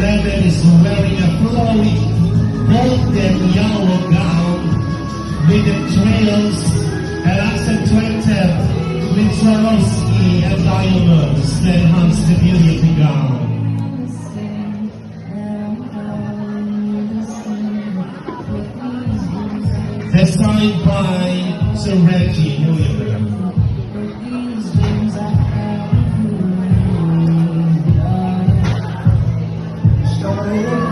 11 is wearing a flowy golden yellow gown with the trails and accentuated with Swarovski and diamonds that enhance the beauty of the gown. Designed by Sir Reggie Williams. Story